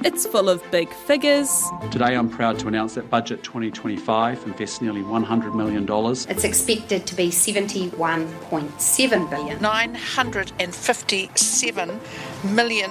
It's full of big figures. Today I'm proud to announce that Budget 2025 invests nearly $100 million. It's expected to be $71.7 billion. $957 million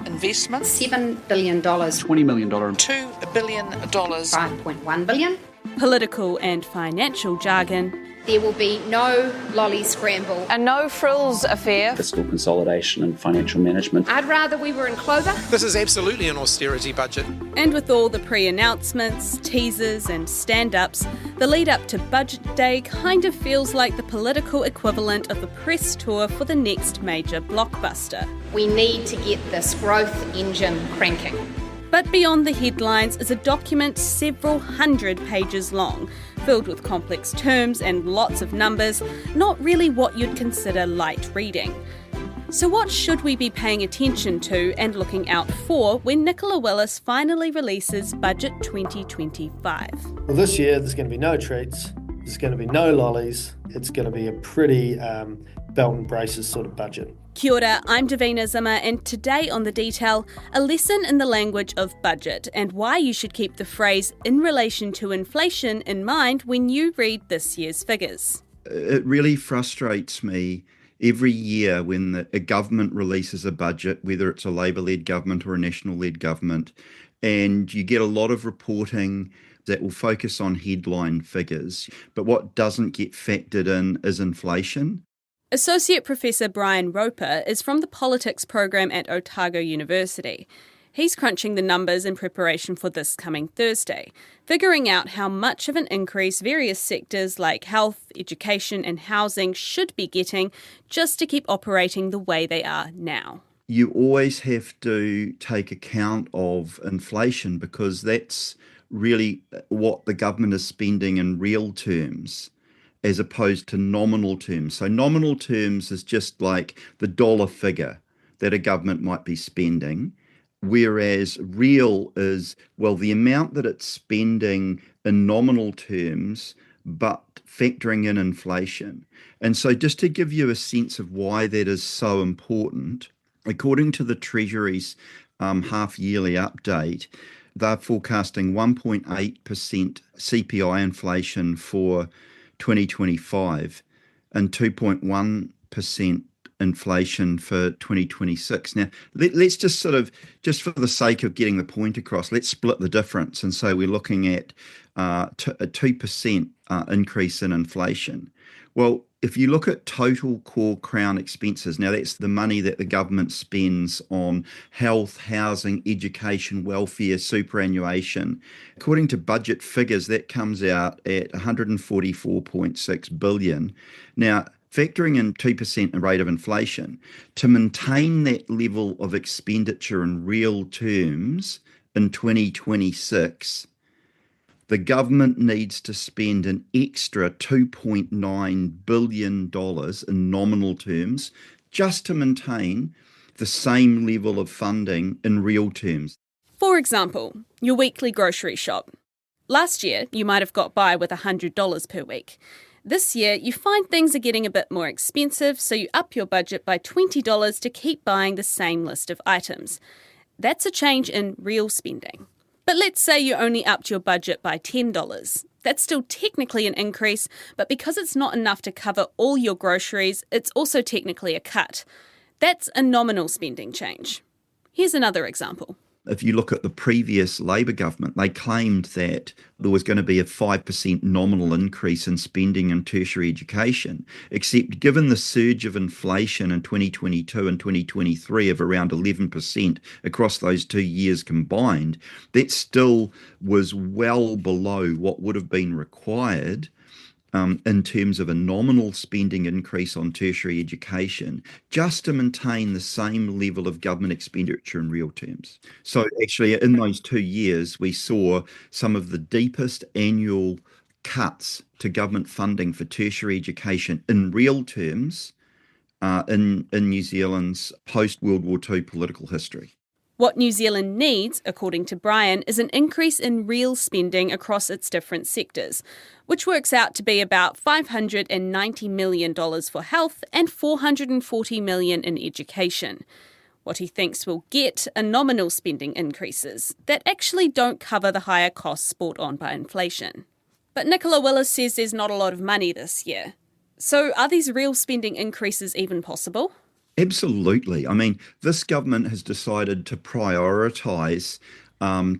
investment. $7 billion. $20 million. $2 billion. $5.1 billion. Political and financial jargon. There will be no lolly scramble. A no-frills affair. Fiscal consolidation and financial management. I'd rather we were in clover. This is absolutely an austerity budget. And with all the pre-announcements, teasers and stand-ups, the lead up to Budget Day kind of feels like the political equivalent of a press tour for the next major blockbuster. We need to get this growth engine cranking. But beyond the headlines is a document several hundred pages long, filled with complex terms and lots of numbers, not really what you'd consider light reading. So what should we be paying attention to and looking out for when Nicola Willis finally releases Budget 2025? Well, this year there's going to be no treats, there's going to be no lollies, it's going to be a pretty belt and braces sort of budget. Kia ora, I'm Davina Zimmer, and today on The Detail, a lesson in the language of budget and why you should keep the phrase "in relation to inflation" in mind when you read this year's figures. It really frustrates me every year when a government releases a budget, whether it's a Labour-led government or a National-led government, and you get a lot of reporting that will focus on headline figures, but what doesn't get factored in is inflation. Associate Professor Brian Roper is from the politics program at Otago University. He's crunching the numbers in preparation for this coming Thursday, figuring out how much of an increase various sectors like health, education and housing should be getting just to keep operating the way they are now. You always have to take account of inflation because that's really what the government is spending in real terms, as opposed to nominal terms. So nominal terms is just like the dollar figure that a government might be spending, whereas real is, well, the amount that it's spending in nominal terms, but factoring in inflation. And so just to give you a sense of why that is so important, according to the Treasury's half-yearly update, they're forecasting 1.8% CPI inflation for 2025 and 2.1% inflation for 2026. Now, let's just just for the sake of getting the point across, let's split the difference. And so we're looking at a 2% increase in inflation. Well, if you look at total core Crown expenses, now that's the money that the government spends on health, housing, education, welfare, superannuation. According to budget figures, that comes out at $144.6 billion. Now, factoring in 2% rate of inflation, to maintain that level of expenditure in real terms in 2026, the government needs to spend an extra $2.9 billion in nominal terms just to maintain the same level of funding in real terms. For example, your weekly grocery shop. Last year, you might have got by with $100 per week. This year, you find things are getting a bit more expensive, so you up your budget by $20 to keep buying the same list of items. That's a change in real spending. But let's say you only upped your budget by $10. That's still technically an increase, but because it's not enough to cover all your groceries, it's also technically a cut. That's a nominal spending change. Here's another example. If you look at the previous Labour government, they claimed that there was going to be a 5% nominal increase in spending in tertiary education, except given the surge of inflation in 2022 and 2023 of around 11% across those 2 years combined, that still was well below what would have been required in terms of a nominal spending increase on tertiary education, just to maintain the same level of government expenditure in real terms. So actually, in those 2 years, we saw some of the deepest annual cuts to government funding for tertiary education in real terms in New Zealand's post-World War II political history. What New Zealand needs, according to Brian, is an increase in real spending across its different sectors, which works out to be about $590 million for health and $440 million in education. What he thinks will get are nominal spending increases that actually don't cover the higher costs brought on by inflation. But Nicola Willis says there's not a lot of money this year. So are these real spending increases even possible? Absolutely. I mean, this government has decided to prioritise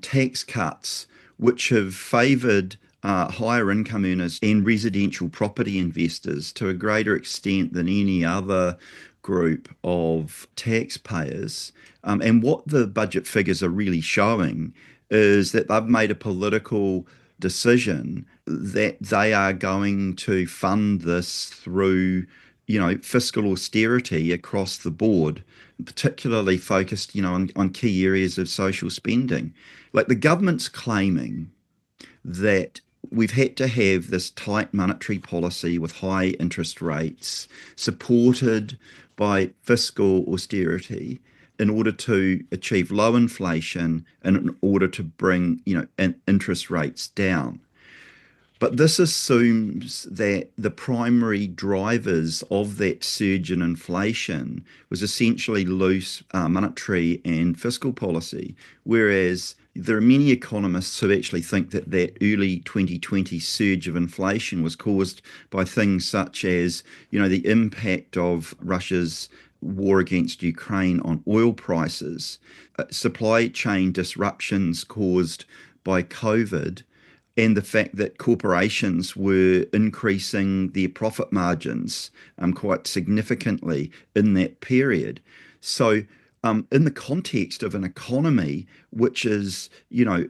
tax cuts which have favoured higher income earners and residential property investors to a greater extent than any other group of taxpayers. And what the budget figures are really showing is that they've made a political decision that they are going to fund this through, fiscal austerity across the board, particularly focused, on key areas of social spending. Like the government's claiming that we've had to have this tight monetary policy with high interest rates supported by fiscal austerity in order to achieve low inflation and in order to bring, interest rates down. But this assumes that the primary drivers of that surge in inflation was essentially loose monetary and fiscal policy, whereas there are many economists who actually think that early 2020 surge of inflation was caused by things such as, the impact of Russia's war against Ukraine on oil prices, supply chain disruptions caused by COVID, and the fact that corporations were increasing their profit margins quite significantly in that period. So in the context of an economy which is,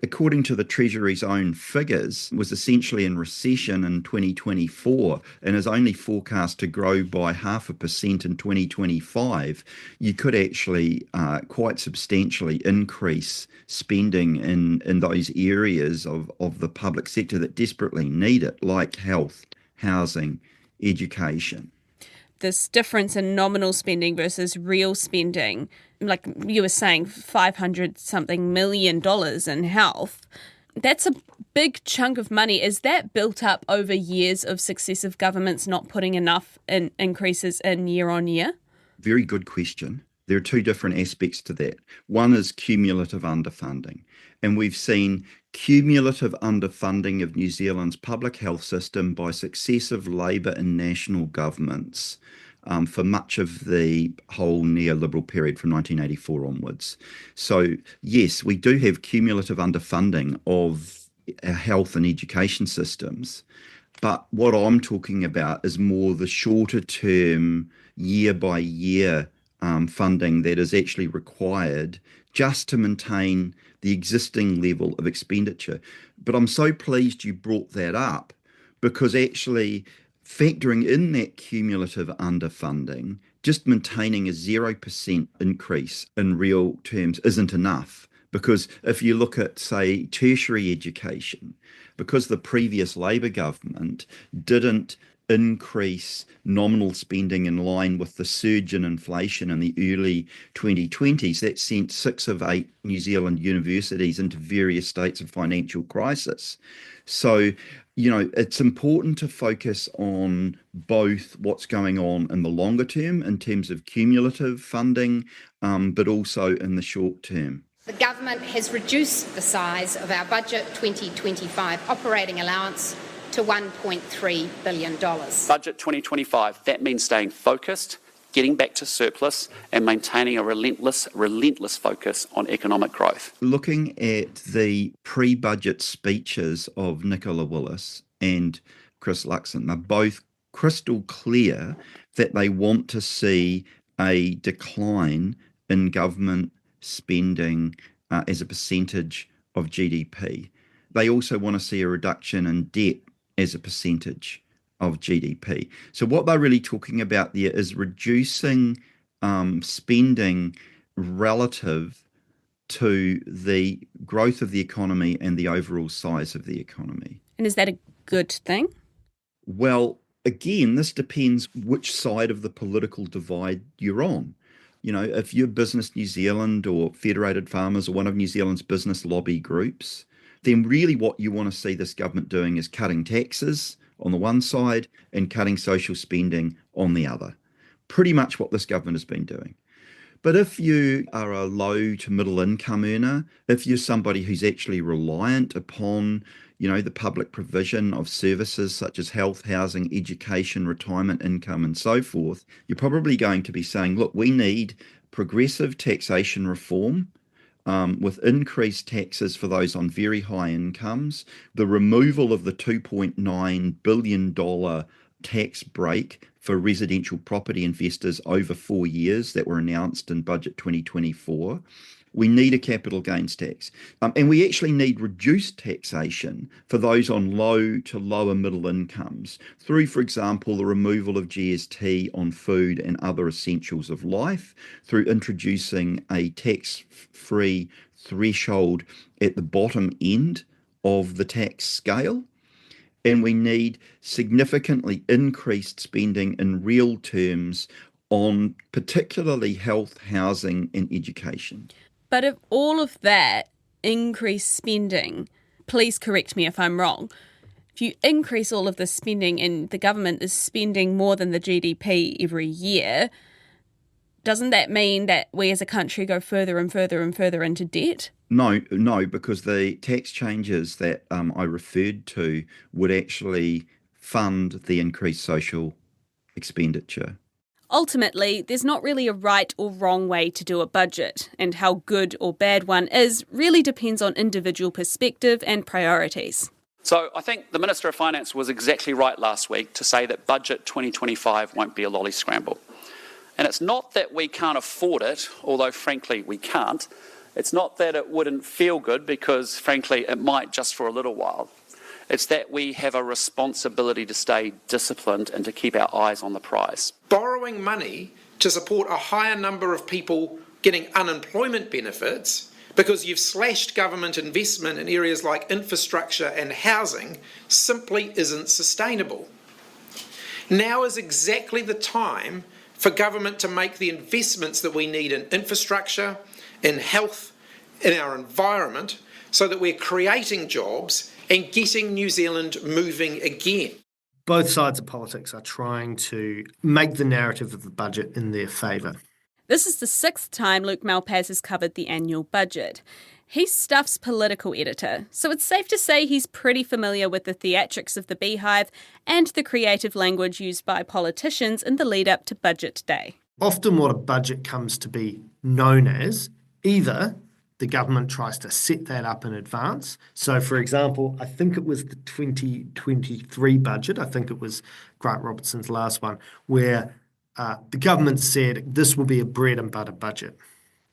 according to the Treasury's own figures, was essentially in recession in 2024 and is only forecast to grow by 0.5% in 2025, you could actually quite substantially increase spending in those areas of the public sector that desperately need it, like health, housing, education. This difference in nominal spending versus real spending, like you were saying, $500-something million in health, that's a big chunk of money. Is that built up over years of successive governments not putting enough in increases in year on year? Very good question. There are two different aspects to that. One is cumulative underfunding. And we've seen cumulative underfunding of New Zealand's public health system by successive Labour and national governments for much of the whole neoliberal period from 1984 onwards. So, yes, we do have cumulative underfunding of our health and education systems. But what I'm talking about is more the shorter term, year by year funding that is actually required just to maintain the existing level of expenditure. But I'm so pleased you brought that up, because actually factoring in that cumulative underfunding, just maintaining a 0% increase in real terms isn't enough. Because if you look at, say, tertiary education, because the previous Labour government didn't increase nominal spending in line with the surge in inflation in the early 2020s, that sent 6 of 8 New Zealand universities into various states of financial crisis. So, it's important to focus on both what's going on in the longer term in terms of cumulative funding, but also in the short term. The government has reduced the size of our budget 2025 operating allowance to $1.3 billion. Budget 2025, that means staying focused, getting back to surplus and maintaining a relentless focus on economic growth. Looking at the pre-budget speeches of Nicola Willis and Chris Luxon, they're both crystal clear that they want to see a decline in government spending as a percentage of GDP. They also want to see a reduction in debt as a percentage of GDP. So what they're really talking about there is reducing spending relative to the growth of the economy and the overall size of the economy. And is that a good thing? Well, again, this depends which side of the political divide you're on. If you're Business New Zealand or Federated Farmers or one of New Zealand's business lobby groups, then really what you want to see this government doing is cutting taxes on the one side and cutting social spending on the other. Pretty much what this government has been doing. But if you are a low to middle income earner, if you're somebody who's actually reliant upon, the public provision of services such as health, housing, education, retirement income, and so forth, you're probably going to be saying, look, we need progressive taxation reform with increased taxes for those on very high incomes, the removal of the $2.9 billion tax break for residential property investors over 4 years that were announced in Budget 2024. We need a capital gains tax. And we actually need reduced taxation for those on low to lower middle incomes through, for example, the removal of GST on food and other essentials of life, through introducing a tax-free threshold at the bottom end of the tax scale. And we need significantly increased spending in real terms on particularly health, housing, and education. But if all of that increased spending, please correct me if I'm wrong, if you increase all of this spending and the government is spending more than the GDP every year, doesn't that mean that we as a country go further and further and further into debt? No, because the tax changes that I referred to would actually fund the increased social expenditure. Ultimately, there's not really a right or wrong way to do a budget, and how good or bad one is really depends on individual perspective and priorities. So I think the Minister of Finance was exactly right last week to say that Budget 2025 won't be a lolly scramble. And it's not that we can't afford it, although frankly we can't. It's not that it wouldn't feel good, because frankly it might just for a little while. It's that we have a responsibility to stay disciplined and to keep our eyes on the prize. Borrowing money to support a higher number of people getting unemployment benefits because you've slashed government investment in areas like infrastructure and housing simply isn't sustainable. Now is exactly the time for government to make the investments that we need in infrastructure, in health, in our environment, so that we're creating jobs and getting New Zealand moving again. Both sides of politics are trying to make the narrative of the budget in their favour. This is the 6th time Luke Malpaz has covered the annual budget. He's Stuff's political editor, so it's safe to say he's pretty familiar with the theatrics of the beehive and the creative language used by politicians in the lead up to Budget Day. Often what a budget comes to be known as, either the government tries to set that up in advance. So, for example, I think it was the 2023 budget, I think it was Grant Robertson's last one, where the government said this will be a bread and butter budget.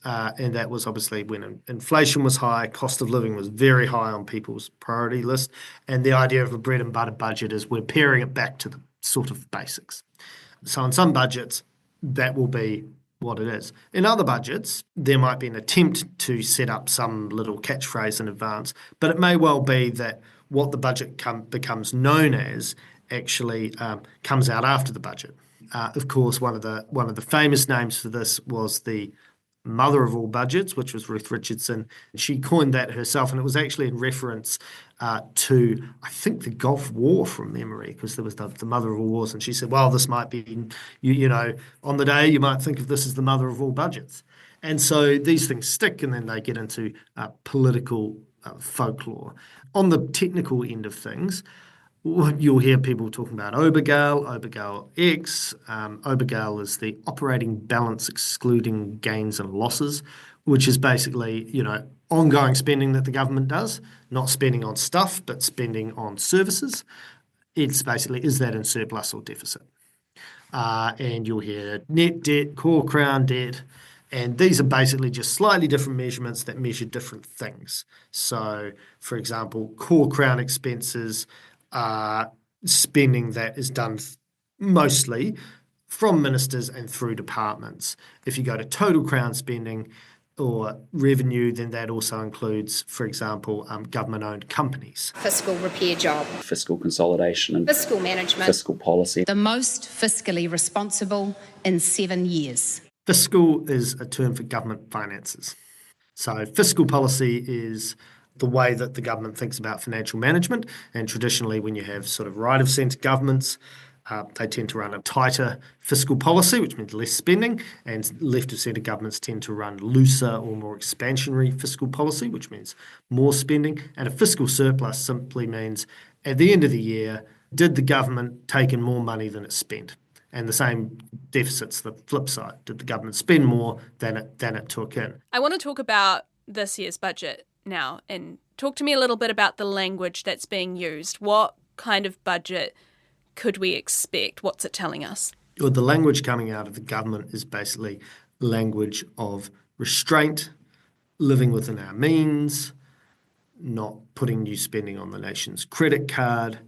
And that was obviously when inflation was high, cost of living was very high on people's priority list. And the idea of a bread and butter budget is we're paring it back to the sort of basics. So in some budgets, that will be what it is. In other budgets, there might be an attempt to set up some little catchphrase in advance, but it may well be that what the budget becomes known as actually comes out after the budget. Of course, one of the famous names for this was the mother of all budgets, which was Ruth Richardson. She coined that herself, and it was actually in reference to, I think, the Gulf War from memory, because there was the mother of all wars. And she said, well, this might be, on the day you might think of this as the mother of all budgets. And so these things stick, and then they get into political folklore. On the technical end of things, you'll hear people talking about Obergale X. Obergale is the operating balance excluding gains and losses, which is basically, ongoing spending that the government does, not spending on stuff, but spending on services. It's basically, is that in surplus or deficit? And you'll hear net debt, core crown debt, and these are basically just slightly different measurements that measure different things. So, for example, core crown expenses are spending that is done mostly from ministers and through departments. If you go to total crown spending or revenue, then that also includes, for example, government-owned companies. Fiscal repair job. Fiscal consolidation and Fiscal management. fiscal policy. The most fiscally responsible in 7 years. Fiscal is a term for government finances. So fiscal policy is the way that the government thinks about financial management, and traditionally when you have sort of right-of-centre governments, They tend to run a tighter fiscal policy, which means less spending, and left of centre governments tend to run looser or more expansionary fiscal policy, which means more spending. And a fiscal surplus simply means at the end of the year, did the government take in more money than it spent? And the same deficit's the flip side. Did the government spend more than it took in? I want to talk about this year's budget now and talk to me a little bit about the language that's being used. What kind of budget could we expect? What's it telling us? Well, the language coming out of the government is basically language of restraint, living within our means, not putting new spending on the nation's credit card,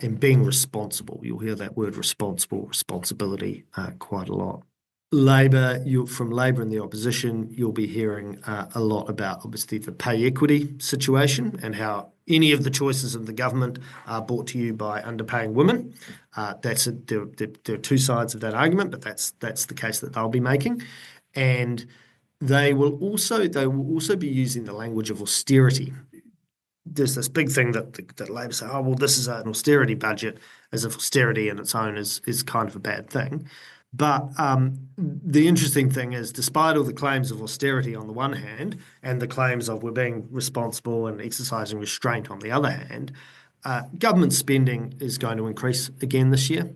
and being responsible. You'll hear that word responsibility quite a lot. From Labor and the opposition, you'll be hearing a lot about, obviously, the pay equity situation and how any of the choices of the government are brought to you by underpaying women. There are two sides of that argument, but that's the case that they'll be making. And they will also be using the language of austerity. There's this big thing that Labor say, oh, well, this is an austerity budget, as if austerity in its own is kind of a bad thing. But the interesting thing is, despite all the claims of austerity on the one hand and the claims of we're being responsible and exercising restraint on the other hand, government spending is going to increase again this year.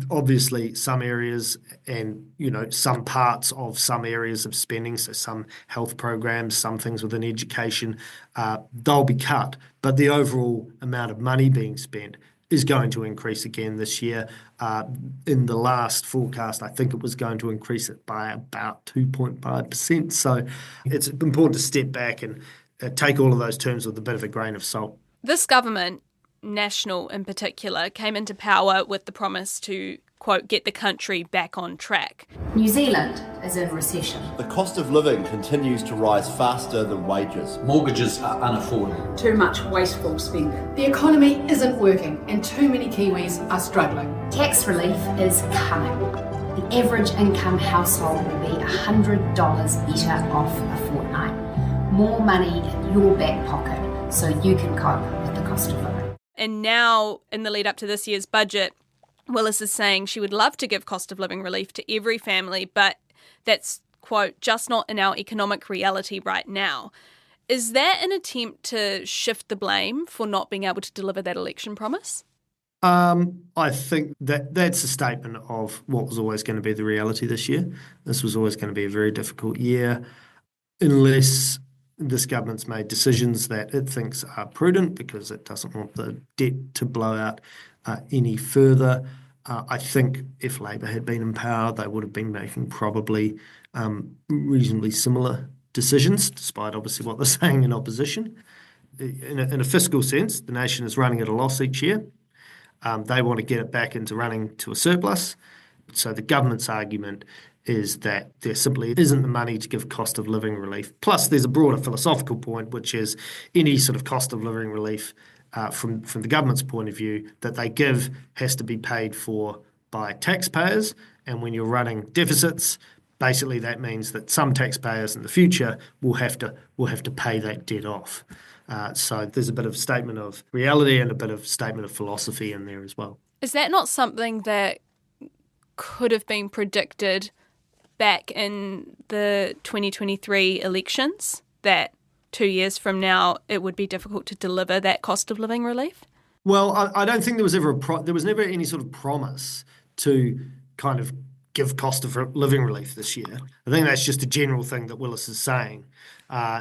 Obviously, some areas and, some parts of some areas of spending, so some health programs, some things within education, they'll be cut. But the overall amount of money being spent is going to increase again this year. In the last forecast, I think it was going to increase it by about 2.5%. So it's important to step back and take all of those terms with a bit of a grain of salt. This government, National in particular, came into power with the promise to, quote, get the country back on track. New Zealand is in recession. The cost of living continues to rise faster than wages. Mortgages are unaffordable. Too much wasteful spending. The economy isn't working and too many Kiwis are struggling. Tax relief is coming. The average income household will be $100 better off a fortnight. More money in your back pocket so you can cope with the cost of living. And now, in the lead up to this year's budget, Willis is saying she would love to give cost of living relief to every family, but that's, quote, just not in our economic reality right now. Is that an attempt to shift the blame for not being able to deliver that election promise? I think that's a statement of what was always going to be the reality this year. This was always going to be a very difficult year, unless this government's made decisions that it thinks are prudent because it doesn't want the debt to blow out any further. I think if Labor had been in power, they would have been making probably reasonably similar decisions, despite obviously what they're saying in opposition. In a fiscal sense, the nation is running at a loss each year. They want to get it back into running to a surplus. So the government's argument is that there simply isn't the money to give cost of living relief. Plus, there's a broader philosophical point, which is any sort of cost of living relief from the government's point of view that they give has to be paid for by taxpayers. And when you're running deficits, basically that means that some taxpayers in the future will have to pay that debt off. So there's a bit of statement of reality and a bit of statement of philosophy in there as well. Is that not something that could have been predicted back in the 2023 elections, that 2 years from now it would be difficult to deliver that cost of living relief? Well, I don't think there was ever there was never any sort of promise to kind of give cost of living relief this year. I think that's just a general thing that Willis is saying,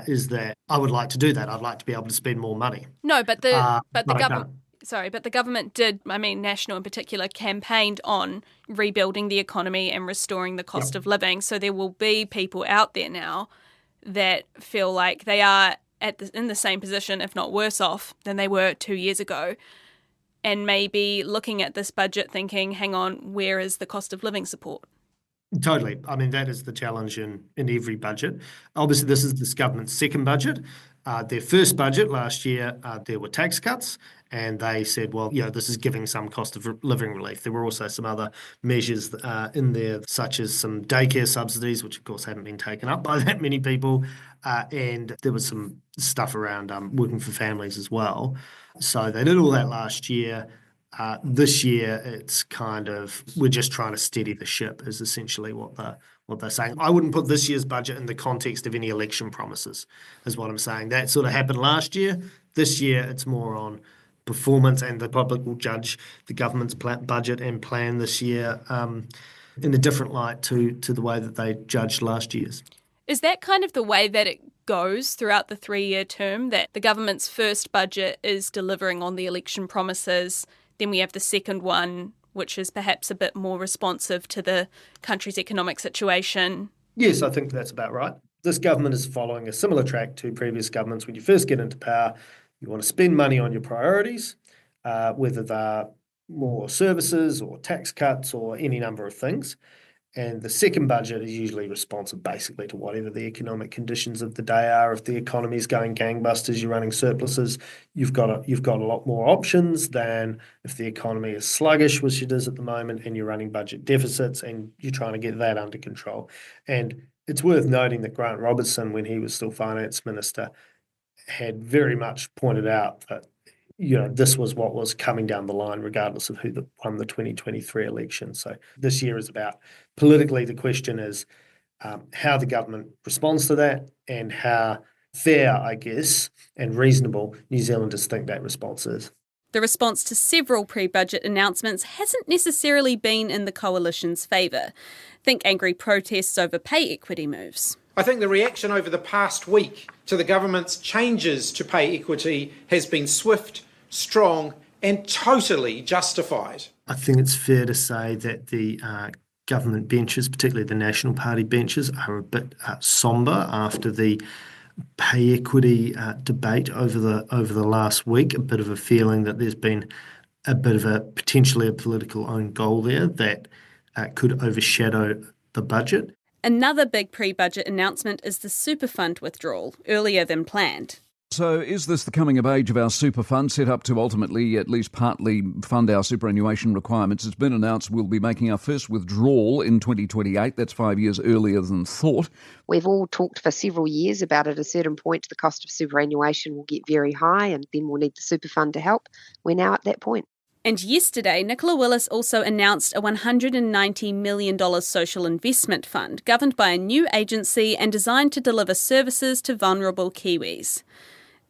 is that I would like to do that. I'd like to be able to spend more money. No, but the government. Sorry, but the government did, National in particular, campaigned on rebuilding the economy and restoring the cost of living. So there will be people out there now that feel like they are in the same position, if not worse off, than they were 2 years ago, and maybe looking at this budget thinking, hang on, where is the cost of living support? Totally. I mean, that is the challenge in every budget. Obviously, this is this government's second budget. Their first budget last year, there were tax cuts, and they said, well, this is giving some cost of living relief. There were also some other measures in there, such as some daycare subsidies, which of course hadn't been taken up by that many people, and there was some stuff around working for families as well. So they did all that last year. This year, it's kind of, we're just trying to steady the ship is essentially what they're saying. I wouldn't put this year's budget in the context of any election promises, is what I'm saying. That sort of happened last year. This year, it's more on performance, and the public will judge the government's budget and plan this year in a different light to the way that they judged last year's. Is that kind of the way that it goes throughout the 3-year term, that the government's first budget is delivering on the election promises, then we have the second one, which is perhaps a bit more responsive to the country's economic situation? Yes, I think that's about right. This government is following a similar track to previous governments. When you first get into power, you want to spend money on your priorities, whether they're more services or tax cuts or any number of things. And the second budget is usually responsive basically to whatever the economic conditions of the day are. If the economy is going gangbusters, you're running surpluses, you've got a lot more options than if the economy is sluggish, which it is at the moment, and you're running budget deficits and you're trying to get that under control. And it's worth noting that Grant Robertson, when he was still finance minister, had very much pointed out that this was what was coming down the line, regardless of who won the 2023 election. So this year is about, politically, the question is how the government responds to that and how fair, I guess, and reasonable New Zealanders think that response is. The response to several pre-budget announcements hasn't necessarily been in the coalition's favour. Think angry protests over pay equity moves. I think the reaction over the past week to the government's changes to pay equity has been swift, strong and totally justified. I think it's fair to say that the government benches, particularly the National Party benches, are a bit sombre after the pay equity debate over the last week. A bit of a feeling that there's been a bit of potentially a political own goal there that could overshadow the budget. Another big pre-budget announcement is the super fund withdrawal, earlier than planned. So is this the coming of age of our super fund, set up to ultimately at least partly fund our superannuation requirements? It's been announced we'll be making our first withdrawal in 2028. That's 5 years earlier than thought. We've all talked for several years about at a certain point the cost of superannuation will get very high and then we'll need the super fund to help. We're now at that point. And yesterday, Nicola Willis also announced a $190 million social investment fund governed by a new agency and designed to deliver services to vulnerable Kiwis.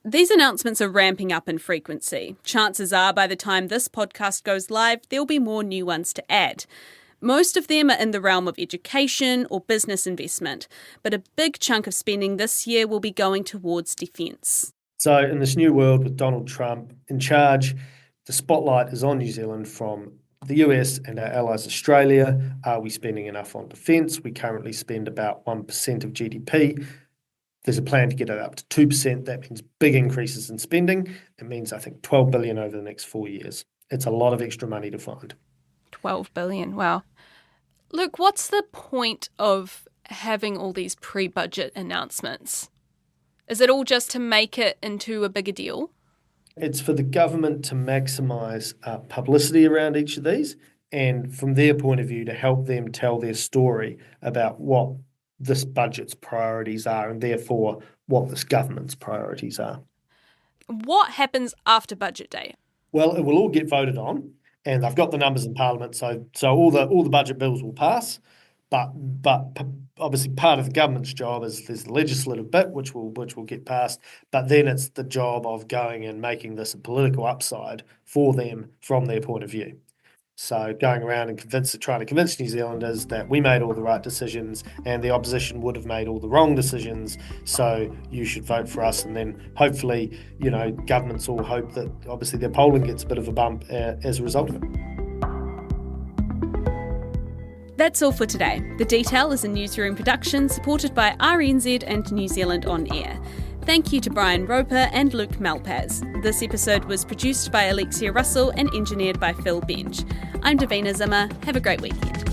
These announcements are ramping up in frequency. Chances are by the time this podcast goes live, there'll be more new ones to add. Most of them are in the realm of education or business investment, but a big chunk of spending this year will be going towards defence. So in this new world with Donald Trump in charge, the spotlight is on New Zealand from the US and our allies Australia. Are we spending enough on defence? We currently spend about 1% of GDP. There's a plan to get it up to 2%. That means big increases in spending. It means, I think, $12 billion over the next 4 years. It's a lot of extra money to find. 12 billion, wow. Luke, what's the point of having all these pre-budget announcements? Is it all just to make it into a bigger deal? It's for the government to maximise publicity around each of these, and from their point of view to help them tell their story about what this budget's priorities are and therefore what this government's priorities are. What happens after Budget Day? Well, it will all get voted on, and they've got the numbers in Parliament, so all the budget bills will pass. But obviously part of the government's job is there's the legislative bit which will get passed, but then it's the job of going and making this a political upside for them from their point of view. So going around and trying to convince New Zealanders that we made all the right decisions and the opposition would have made all the wrong decisions, so you should vote for us. And then hopefully, governments all hope that obviously their polling gets a bit of a bump as a result of it. That's all for today. The Detail is a newsroom production supported by RNZ and New Zealand On Air. Thank you to Brian Roper and Luke Malpaz. This episode was produced by Alexia Russell and engineered by Phil Bench. I'm Davina Zimmer. Have a great weekend.